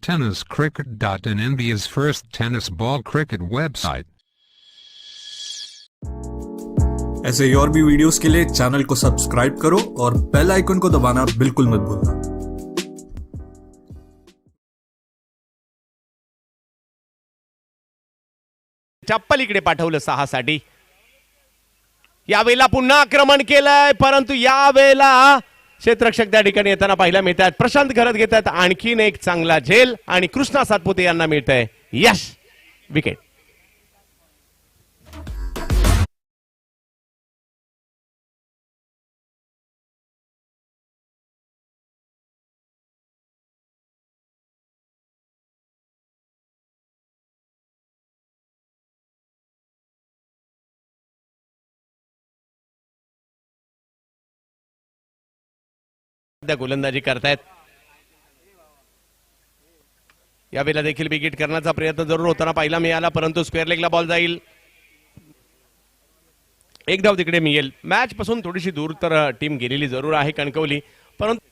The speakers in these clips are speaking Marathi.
tenniscricket.in, India's first tennis ball cricket website. ऐसे ही और भी वीडियोस के लिए चैनल को सब्सक्राइब करो और बेल आइकन को दबाना बिल्कुल मत भूलना। चप्पल इकडे पाठवलं 6 साठी। यावेळेला पुन्हा आक्रमण केलंय, परंतु यावेळेला क्षेत्ररक्षक त्या ठिकाणी येताना पाहायला मिळतात। प्रशांत घरत घेतात आणखीन एक चांगला झेल आणि कृष्णा सातपुते यांना मिळतंय यश, विकेट। गोलंदाजी करतायत। यावेळेला देखील विकेट करण्याचा प्रयत्न जरूर होताना पाहायला मिळाला, परंतु स्क्वेअर लेगला बॉल जाईल। एक धाव तिकडे मिळेल। मॅच पासून थोडीशी दूर तर टीम गेलेली जरूर आहे कणकवली, परंतु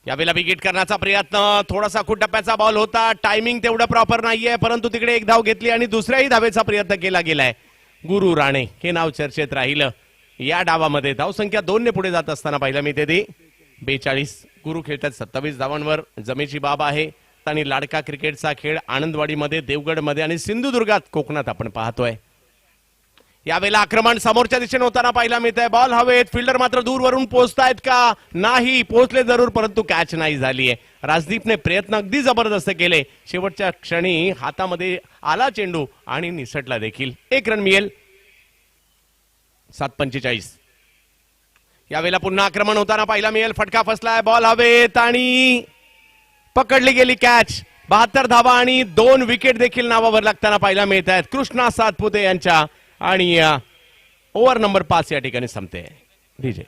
यावेळेला विकेट करण्याचा प्रयत्न, थोडासा खूप टप्प्याचा बॉल होता, टायमिंग तेवढं प्रॉपर नाहीये, परंतु तिकडे एक धाव घेतली आणि दुसऱ्याही धावेचा प्रयत्न केला गेलाय। गुरु राणे हे नाव चर्चेत राहिलं या डावामध्ये। धावसंख्या 2 ने पुढे जात असताना पाहिलं मी ते 42। गुरु खेळतात 27 धावांवर, जमेची बाब आहे। आणि लाडका क्रिकेटचा खेळ आनंदवाडीमध्ये, देवगडमध्ये आणि सिंधुदुर्गात, कोकणात आपण पाहतोय। यावेळेला आक्रमण समोरच्या दिशेने होताना पाहायला मिळतंय। बॉल हवेत, फिल्डर मात्र दूरवरून पोहोचतायत का? नाही, पोहोचले जरूर, परंतु कॅच नाही झालीय। राजदीपने प्रयत्न अगदी जबरदस्त केले, शेवटच्या क्षणी हातामध्ये आला चेंडू आणि निसटला देखील। 1 रन मिळेल। 7:45। यावेळेला पुन्हा आक्रमण होताना पाहायला मिळेल। फटका फसलाय, बॉल हवेत आणि पकडली गेली कॅच। 72 धावा आणि 2 विकेट देखील नावावर लागताना पाहायला मिळत आहेत कृष्णा सातपुते यांच्या। आणि ओव्हर नंबर 5 या ठिकाणी संपते। विजय।